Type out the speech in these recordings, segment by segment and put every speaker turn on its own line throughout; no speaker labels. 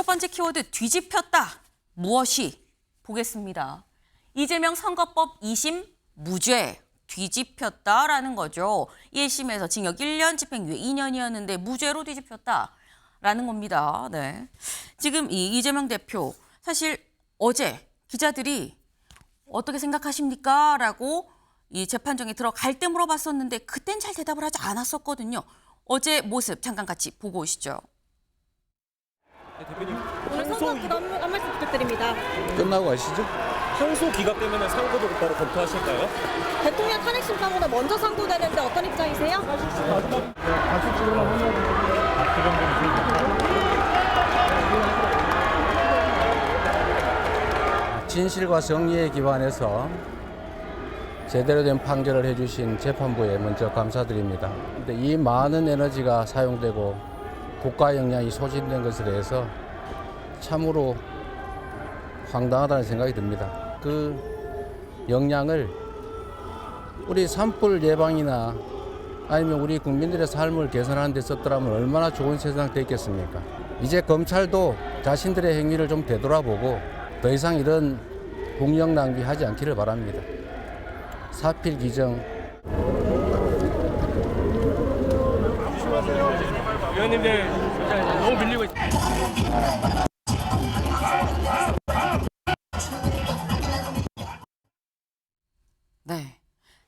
번째 키워드 뒤집혔다. 무엇이? 보겠습니다. 이재명 선거법 2심 무죄. 뒤집혔다라는 거죠. 1심에서 징역 1년, 집행유예 2년이었는데 무죄로 뒤집혔다라는 겁니다. 네. 지금 이 이재명 대표 사실 어제 기자들이 어떻게 생각하십니까? 라고 이 재판정에 들어갈 때 물어봤었는데 그땐 잘 대답을 하지 않았었거든요. 어제 모습 잠깐 같이 보고 오시죠.
네, 대표님.
오늘 선거 한 말씀 부탁드립니다.
끝나고 가시죠.
항소 기각되면 상고도 곧바로 검토하실까요?
대통령 탄핵 심판보다 먼저 상고되는데 어떤 입장이세요?
진실과 정의에 기반해서 제대로 된 판결을 해주신 재판부에 먼저 감사드립니다. 근데 이 많은 에너지가 사용되고 국가 역량이 소진된 것에 대해서 참으로 황당하다는 생각이 듭니다. 그 역량을 우리 산불 예방이나 아니면 우리 국민들의 삶을 개선하는 데 썼더라면 얼마나 좋은 세상 됐겠습니까? 이제 검찰도 자신들의 행위를 좀 되돌아보고 더 이상 이런 공력 낭비하지 않기를 바랍니다. 사필 규정.
위원님들 너무 밀리고 있습니다.
네.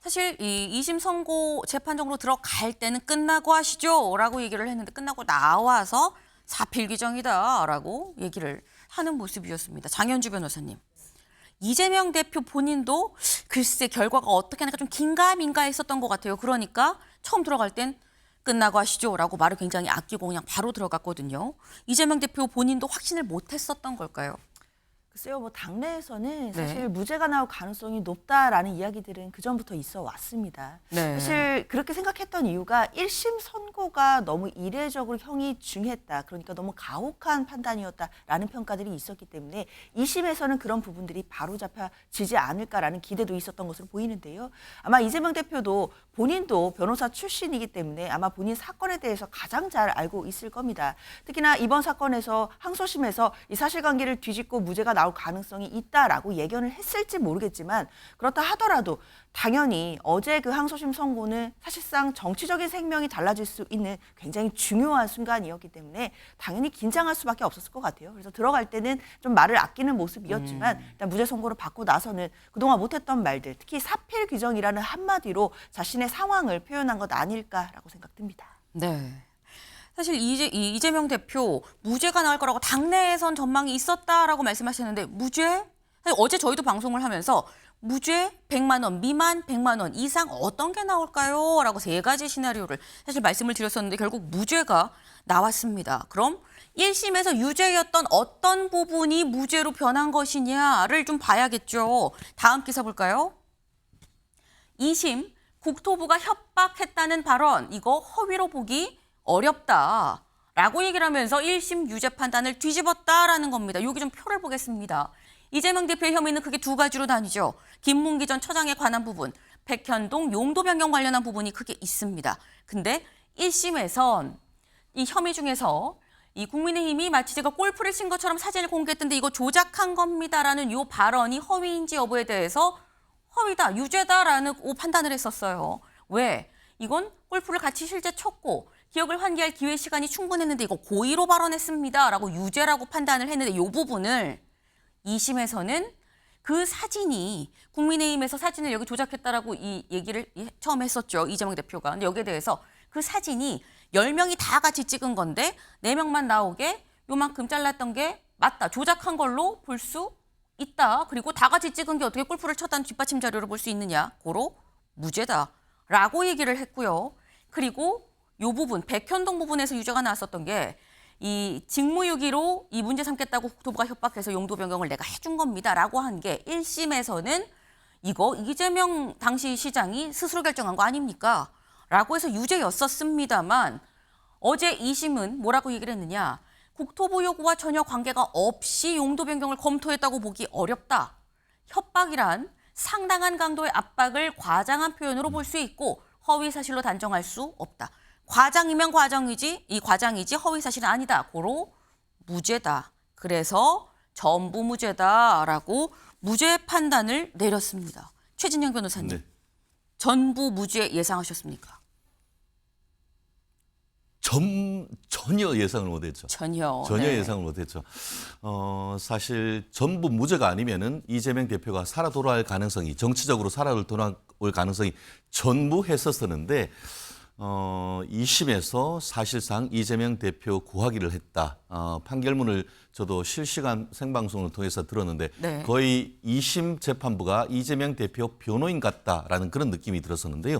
사실 이 2심 선고 재판정으로 들어갈 때는 끝나고 하시죠 라고 얘기를 했는데 끝나고 나와서 사필 규정이다 라고 얘기를 하는 모습이었습니다. 장현주 변호사님. 이재명 대표 본인도 글쎄 결과가 어떻게 하니까 좀 긴가민가 했었던 것 같아요. 그러니까 처음 들어갈 땐 끝나고 하시죠 라고 말을 굉장히 아끼고 그냥 바로 들어갔거든요. 이재명 대표 본인도 확신을 못했었던 걸까요?
글쎄요, 뭐 당내에서는 사실
네.
무죄가 나올 가능성이 높다라는 이야기들은 그 전부터 있어 왔습니다.
네.
사실 그렇게 생각했던 이유가 1심 선고가 너무 이례적으로 형이 중했다. 그러니까 너무 가혹한 판단이었다라는 평가들이 있었기 때문에 2심에서는 그런 부분들이 바로잡혀지지 않을까라는 기대도 있었던 것으로 보이는데요. 아마 이재명 대표도 본인도 변호사 출신이기 때문에 아마 본인 사건에 대해서 가장 잘 알고 있을 겁니다. 특히나 이번 사건에서 항소심에서 이 사실관계를 뒤집고 무죄가 나올 가능성이 있다라고 예견을 했을지 모르겠지만 그렇다 하더라도 당연히 어제 그 항소심 선고는 사실상 정치적인 생명이 달라질 수 있는 굉장히 중요한 순간이었기 때문에 당연히 긴장할 수밖에 없었을 것 같아요. 그래서 들어갈 때는 좀 말을 아끼는 모습이었지만 일단 무죄 선고를 받고 나서는 그동안 못했던 말들, 특히 사필 규정이라는 한마디로 자신의 상황을 표현한 것 아닐까라고 생각됩니다.
네. 사실 이재명 대표 무죄가 나올 거라고 당내에선 전망이 있었다라고 말씀하셨는데 무죄? 사실 어제 저희도 방송을 하면서 무죄 100만 원 미만 100만 원 이상 어떤 게 나올까요? 라고 세 가지 시나리오를 사실 말씀을 드렸었는데 결국 무죄가 나왔습니다. 그럼 1심에서 유죄였던 어떤 부분이 무죄로 변한 것이냐를 좀 봐야겠죠. 다음 기사 볼까요? 2심 국토부가 협박했다는 발언 이거 허위로 보기 어렵다라고 얘기를 하면서 1심 유죄 판단을 뒤집었다라는 겁니다. 여기 좀 표를 보겠습니다. 이재명 대표의 혐의는 크게 두 가지로 나뉘죠. 김문기 전 처장에 관한 부분, 백현동 용도 변경 관련한 부분이 크게 있습니다. 근데 1심에선 이 혐의 중에서 이 국민의힘이 마치 제가 골프를 친 것처럼 사진을 공개했던데 이거 조작한 겁니다라는 이 발언이 허위인지 여부에 대해서 허위다, 유죄다라는 판단을 했었어요. 왜? 이건 골프를 같이 실제 쳤고 기억을 환기할 기회 시간이 충분했는데 이거 고의로 발언했습니다라고 유죄라고 판단을 했는데 이 부분을 2심에서는 그 사진이 국민의힘에서 사진을 여기 조작했다라고 이 얘기를 처음 했었죠. 이재명 대표가. 근데 여기에 대해서 그 사진이 10명이 다 같이 찍은 건데 4명만 나오게 요만큼 잘랐던 게 맞다. 조작한 걸로 볼 수 있다. 그리고 다 같이 찍은 게 어떻게 골프를 쳤다는 뒷받침 자료를 볼 수 있느냐. 고로 무죄다라고 얘기를 했고요. 그리고 이 부분, 백현동 부분에서 유죄가 나왔었던 게 이 직무유기로 이 문제 삼겠다고 국토부가 협박해서 용도 변경을 내가 해준 겁니다라고 한 게 1심에서는 이거 이재명 당시 시장이 스스로 결정한 거 아닙니까? 라고 해서 유죄였었습니다만 어제 2심은 뭐라고 얘기를 했느냐. 국토부 요구와 전혀 관계가 없이 용도 변경을 검토했다고 보기 어렵다. 협박이란 상당한 강도의 압박을 과장한 표현으로 볼 수 있고 허위 사실로 단정할 수 없다. 과장이면 과장이지 이 과장이지 허위 사실은 아니다. 고로 무죄다. 그래서 전부 무죄다라고 무죄 판단을 내렸습니다. 최진영 변호사님,
네.
전부 무죄 예상하셨습니까?
전혀 예상을 못했죠.
전혀.
전혀
네.
예상을 못했죠. 사실 전부 무죄가 아니면은 이재명 대표가 살아 돌아올 가능성이, 정치적으로 살아 돌아올 가능성이 전무했었었는데 2심에서 사실상 이재명 대표 구하기를 했다. 판결문을 저도 실시간 생방송을 통해서 들었는데
네.
거의 2심 재판부가 이재명 대표 변호인 같다라는 그런 느낌이 들었었는데요.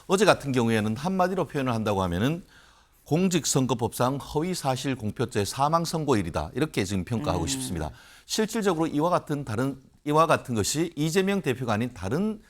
어제 같은 경우에는 한마디로 표현을 한다고 하면은 공직선거법상 허위사실 공표죄 사망선고일이다. 이렇게 지금 평가하고 싶습니다. 실질적으로 이와 같은 것이 이재명 대표가 아닌 다른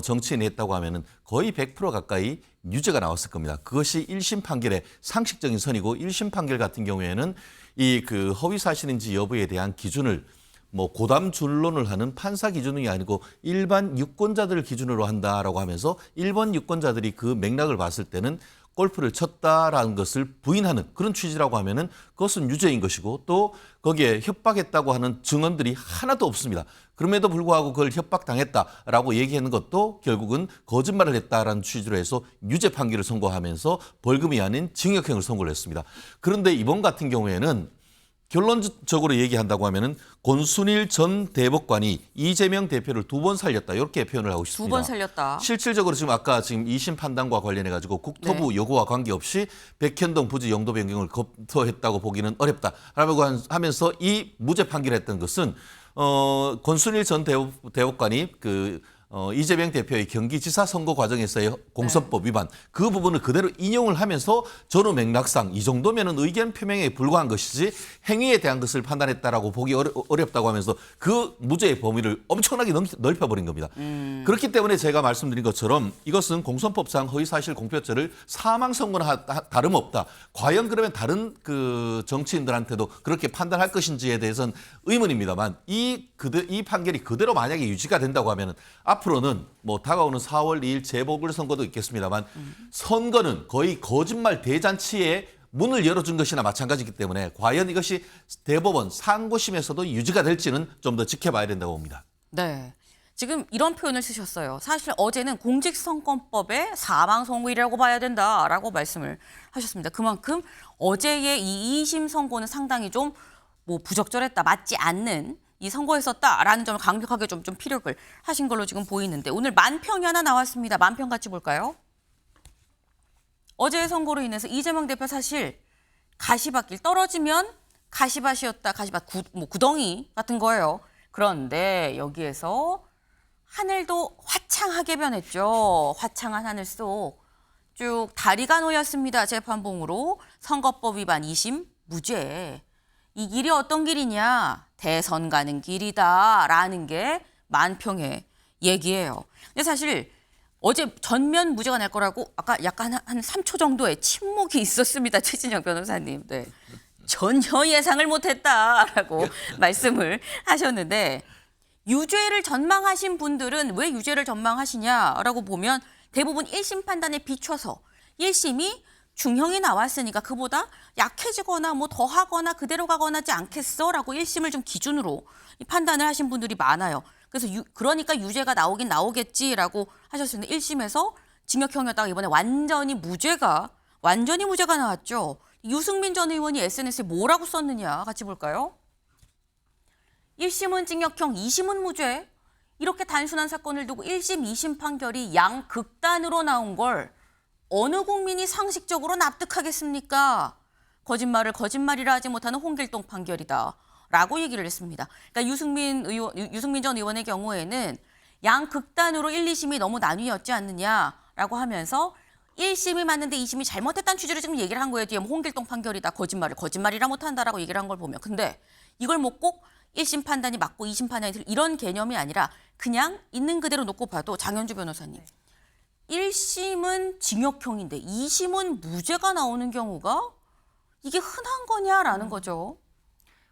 정치인이 했다고 하면은 거의 100% 가까이 유죄가 나왔을 겁니다. 그것이 1심 판결의 상식적인 선이고 1심 판결 같은 경우에는 이 그 허위사실인지 여부에 대한 기준을 뭐 고담 줄론을 하는 판사 기준이 아니고 일반 유권자들을 기준으로 한다라고 하면서 일반 유권자들이 그 맥락을 봤을 때는 골프를 쳤다라는 것을 부인하는 그런 취지라고 하면은 그것은 유죄인 것이고 또 거기에 협박했다고 하는 증언들이 하나도 없습니다. 그럼에도 불구하고 그걸 협박당했다라고 얘기하는 것도 결국은 거짓말을 했다라는 취지로 해서 유죄 판결을 선고하면서 벌금이 아닌 징역형을 선고를 했습니다. 그런데 이번 같은 경우에는 결론적으로 얘기한다고 하면은 권순일 전 대법관이 이재명 대표를 2번 살렸다 이렇게 표현을 하고 싶습니다.
2번 살렸다.
실질적으로 지금 아까 지금 2심 판단과 관련해 가지고 국토부 요구와 관계없이 백현동 부지 용도 변경을 검토했다고 보기는 어렵다라고 하면서 이 무죄 판결했던 것은 권순일 전 대법관이 이재명 대표의 경기지사 선거 과정에서의 공선법 위반 그 부분을 그대로 인용을 하면서 전후 맥락상 이 정도면은 의견 표명에 불과한 것이지 행위에 대한 것을 판단했다라고 보기 어렵다고 하면서 그 무죄의 범위를 엄청나게 넓혀버린 겁니다. 그렇기 때문에 제가 말씀드린 것처럼 이것은 공선법상 허위사실 공표죄를 사망 선고나 다름없다. 과연 그러면 다른 그 정치인들한테도 그렇게 판단할 것인지에 대해서는 의문입니다만 이 판결이 그대로 만약에 유지가 된다고 하면은 앞으로는 뭐 다가오는 4월 2일 재보궐선거도 있겠습니다만 선거는 거의 거짓말 대잔치에 문을 열어준 것이나 마찬가지이기 때문에 과연 이것이 대법원 상고심에서도 유지가 될지는 좀 더 지켜봐야 된다고 봅니다.
네. 지금 이런 표현을 쓰셨어요. 사실 어제는 공직선거법의 사망선고일이라고 봐야 된다라고 말씀을 하셨습니다. 그만큼 어제의 이 2심 선고는 상당히 좀 뭐 부적절했다, 맞지 않는 이 선고했었다라는 점을 강력하게 좀 피력을 하신 걸로 지금 보이는데 오늘 만평이 하나 나왔습니다. 만평 같이 볼까요? 어제의 선고로 인해서 이재명 대표 사실 가시밭길 떨어지면 가시밭이었다. 가시밭 구덩이 같은 거예요. 그런데 여기에서 하늘도 화창하게 변했죠. 화창한 하늘 속 쭉 다리가 놓였습니다. 재판봉으로 선거법 위반 2심 무죄. 이 길이 어떤 길이냐? 대선 가는 길이다라는 게 만평의 얘기예요. 근데 사실 어제 전면 무죄가 날 거라고 아까 약간 한 3초 정도의 침묵이 있었습니다. 최진영 변호사님. 네. 전혀 예상을 못했다라고 말씀을 하셨는데 유죄를 전망하신 분들은 왜 유죄를 전망하시냐라고 보면 대부분 1심 판단에 비춰서 1심이 중형이 나왔으니까 그보다 약해지거나 뭐 더하거나 그대로 가거나 하지 않겠어라고 1심을 좀 기준으로 판단을 하신 분들이 많아요. 그래서 그러니까 유죄가 나오긴 나오겠지라고 하셨는데 1심에서 징역형이었다가 이번에 완전히 무죄가 나왔죠. 유승민 전 의원이 SNS에 뭐라고 썼느냐 같이 볼까요? 1심은 징역형, 2심은 무죄. 이렇게 단순한 사건을 두고 1심, 2심 판결이 양극단으로 나온 걸 어느 국민이 상식적으로 납득하겠습니까? 거짓말을 거짓말이라 하지 못하는 홍길동 판결이다. 라고 얘기를 했습니다. 그러니까 유승민 전 의원의 경우에는 양극단으로 1, 2심이 너무 나뉘었지 않느냐라고 하면서 1심이 맞는데 2심이 잘못했다는 취지로 지금 얘기를 한 거예요. 뒤에 뭐 홍길동 판결이다. 거짓말을 거짓말이라 못한다라고 얘기를 한 걸 보면. 근데 이걸 뭐 꼭 1심 판단이 맞고 2심 판단이 틀린 이런 개념이 아니라 그냥 있는 그대로 놓고 봐도 장현주 변호사님. 1심은 징역형인데 2심은 무죄가 나오는 경우가 이게 흔한 거냐라는 거죠.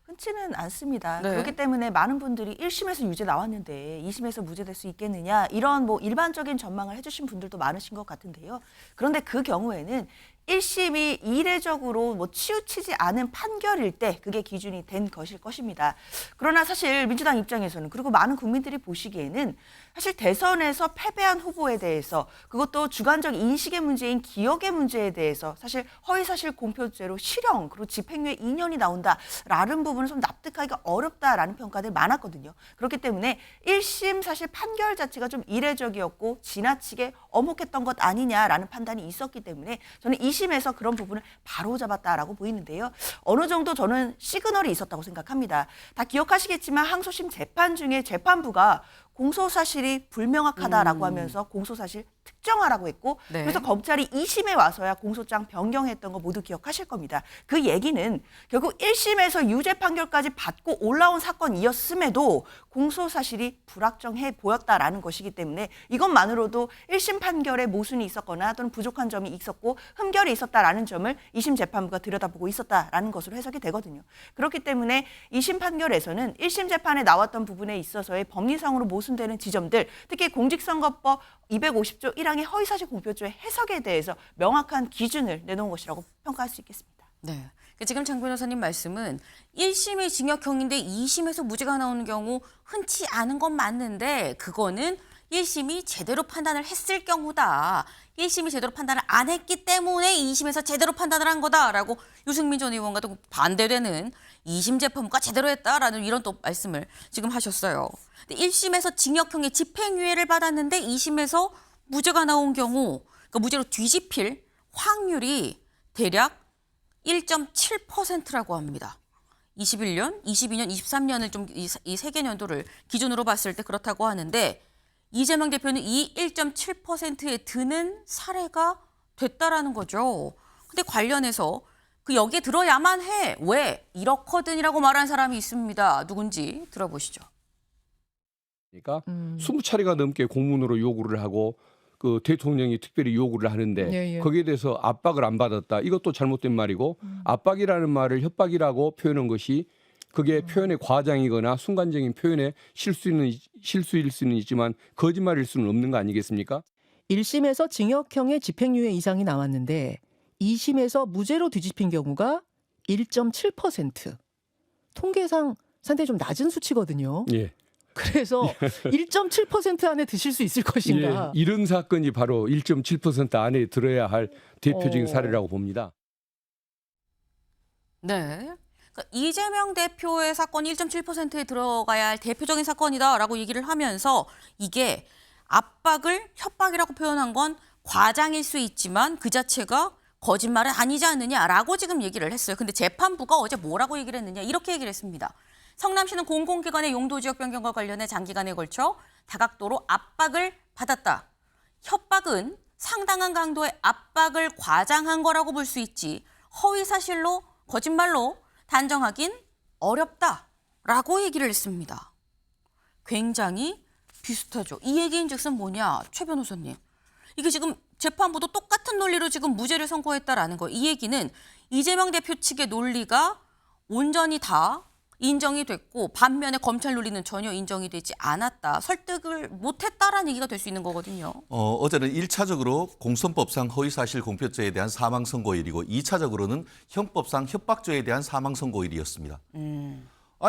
흔치는 않습니다.
네.
그렇기 때문에 많은 분들이 1심에서 유죄 나왔는데 2심에서 무죄될 수 있겠느냐 이런 뭐 일반적인 전망을 해주신 분들도 많으신 것 같은데요. 그런데 그 경우에는 1심이 이례적으로 뭐 치우치지 않은 판결일 때 그게 기준이 된 것일 것입니다. 그러나 사실 민주당 입장에서는 그리고 많은 국민들이 보시기에는 사실 대선에서 패배한 후보에 대해서 그것도 주관적 인식의 문제인 기억의 문제에 대해서 사실 허위사실 공표죄로 실형 그리고 집행유예 2년이 나온다라는 부분은 좀 납득하기가 어렵다라는 평가들이 많았거든요. 그렇기 때문에 1심 사실 판결 자체가 좀 이례적이었고 지나치게 엄혹했던 것 아니냐라는 판단이 있었기 때문에 저는 2심에서 그런 부분을 바로잡았다라고 보이는데요. 어느 정도 저는 시그널이 있었다고 생각합니다. 다 기억하시겠지만 항소심 재판 중에 재판부가 공소사실이 불명확하다라고 하면서 공소사실 특정하라고 했고
네.
그래서 검찰이 2심에 와서야 공소장 변경했던 거 모두 기억하실 겁니다. 그 얘기는 결국 1심에서 유죄 판결까지 받고 올라온 사건이었음에도 공소사실이 불확정해 보였다라는 것이기 때문에 이것만으로도 1심 판결에 모순이 있었거나 또는 부족한 점이 있었고 흠결이 있었다라는 점을 2심 재판부가 들여다보고 있었다라는 것으로 해석이 되거든요. 그렇기 때문에 2심 판결에서는 1심 재판에 나왔던 부분에 있어서의 법리상으로 모순되는 지점들, 특히 공직선거법 250조 1항의 허위사실 공표죄의 해석에 대해서 명확한 기준을 내놓은 것이라고 평가할 수 있겠습니다.
네. 그러니까 지금 장 변호사님 말씀은 1심이 징역형인데 2심에서 무죄가 나오는 경우 흔치 않은 건 맞는데 그거는 1심이 제대로 판단을 했을 경우다. 1심이 제대로 판단을 안 했기 때문에 2심에서 제대로 판단을 한 거다라고 유승민 전 의원과도 반대되는 2심 재판부가 제대로 했다라는 이런 또 말씀을 지금 하셨어요. 근데 1심에서 징역형의 집행유예를 받았는데 2심에서 무죄가 나온 경우 그러니까 무죄로 뒤집힐 확률이 대략 1.7%라고 합니다. 21년, 22년, 23년을 좀 이 세 개 년도를 기준으로 봤을 때 그렇다고 하는데 이재명 대표는 이 1.7%에 드는 사례가 됐다라는 거죠. 근데 관련해서 그 여기에 들어야만 해. 왜? 이렇거든이라고 말한 사람이 있습니다. 누군지 들어보시죠.
그러니까 20차례가 넘게 공문으로 요구를 하고 그 대통령이 특별히 요구를 하는데
예, 예.
거기에 대해서 압박을 안 받았다. 이것도 잘못된 말이고 압박이라는 말을 협박이라고 표현한 것이 그게 표현의 과장이거나 순간적인 표현의 실수일 수는 있지만 거짓말일 수는 없는 거 아니겠습니까?
1심에서 징역형의 집행유예 이상이 나왔는데 2심에서 무죄로 뒤집힌 경우가 1.7%. 통계상 상당히 좀 낮은 수치거든요.
예.
그래서 1.7% 안에 드실 수 있을 것인가.
예. 이런 사건이 바로 1.7% 안에 들어야 할 대표적인
어.
사례라고 봅니다.
네. 그러니까 이재명 대표의 사건이 1.7%에 들어가야 할 대표적인 사건이다라고 얘기를 하면서 이게 압박을 협박이라고 표현한 건 과장일 수 있지만 그 자체가 거짓말은 아니지 않느냐라고 지금 얘기를 했어요. 근데 재판부가 어제 뭐라고 얘기를 했느냐 이렇게 얘기를 했습니다. 성남시는 공공기관의 용도지역 변경과 관련해 장기간에 걸쳐 다각도로 압박을 받았다. 협박은 상당한 강도의 압박을 과장한 거라고 볼 수 있지 허위사실로 거짓말로 단정하긴 어렵다라고 얘기를 했습니다. 굉장히 비슷하죠. 이 얘기인즉슨 뭐냐, 최 변호사님. 이게 지금 재판부도 똑같은 논리로 지금 무죄를 선고했다라는 거예요. 이 얘기는 이재명 대표 측의 논리가 온전히 다 인정이 됐고 반면에 검찰 논리는 전혀 인정이 되지 않았다. 설득을 못했다라는 얘기가 될 수 있는 거거든요.
어제는 1차적으로 공선법상 허위사실 공표죄에 대한 사망선고일이고 2차적으로는 형법상 협박죄에 대한 사망선고일이었습니다.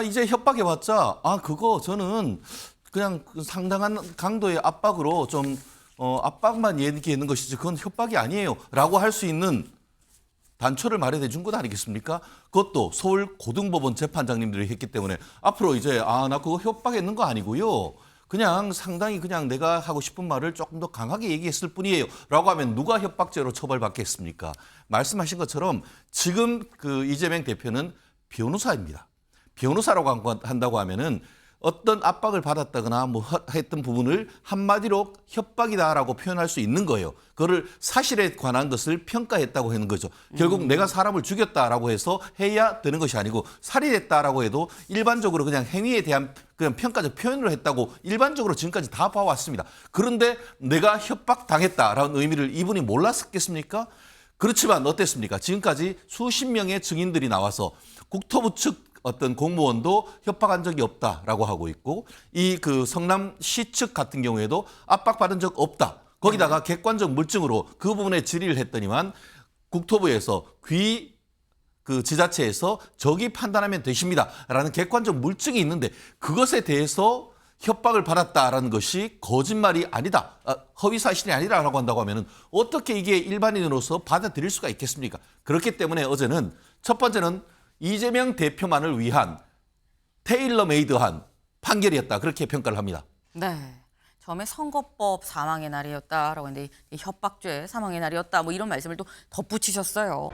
이제 협박해봤자 그거 저는 그냥 상당한 강도의 압박으로 좀 압박만 얘기하는 것이지 그건 협박이 아니에요 라고 할 수 있는 단초를 마련해 준 것 아니겠습니까? 그것도 서울 고등법원 재판장님들이 했기 때문에 앞으로 이제 나 그거 협박했는 거 아니고요. 그냥 상당히 그냥 내가 하고 싶은 말을 조금 더 강하게 얘기했을 뿐이에요. 라고 하면 누가 협박죄로 처벌받겠습니까? 말씀하신 것처럼 지금 그 이재명 대표는 변호사입니다. 변호사라고 한다고 하면은 어떤 압박을 받았다거나 뭐 했던 부분을 한마디로 협박이다라고 표현할 수 있는 거예요. 그거를 사실에 관한 것을 평가했다고 하는 거죠. 결국 내가 사람을 죽였다라고 해서 해야 되는 것이 아니고 살인했다라고 해도 일반적으로 그냥 행위에 대한 그냥 평가적 표현을 했다고 일반적으로 지금까지 다 봐왔습니다. 그런데 내가 협박당했다라는 의미를 이분이 몰랐겠습니까? 그렇지만 어땠습니까? 지금까지 수십 명의 증인들이 나와서 국토부 측 어떤 공무원도 협박한 적이 없다라고 하고 있고 이 그 성남시 측 같은 경우에도 압박받은 적 없다. 거기다가 객관적 물증으로 그 부분에 질의를 했더니만 국토부에서 그 지자체에서 저기 판단하면 되십니다라는 객관적 물증이 있는데 그것에 대해서 협박을 받았다라는 것이 거짓말이 아니다, 허위 사실이 아니라고 한다고 하면은 어떻게 이게 일반인으로서 받아들일 수가 있겠습니까? 그렇기 때문에 어제는 첫 번째는 이재명 대표만을 위한 테일러메이드한 판결이었다, 그렇게 평가를 합니다.
네. 처음에 선거법 사망의 날이었다라고 했는데 협박죄 사망의 날이었다 뭐 이런 말씀을 또 덧붙이셨어요.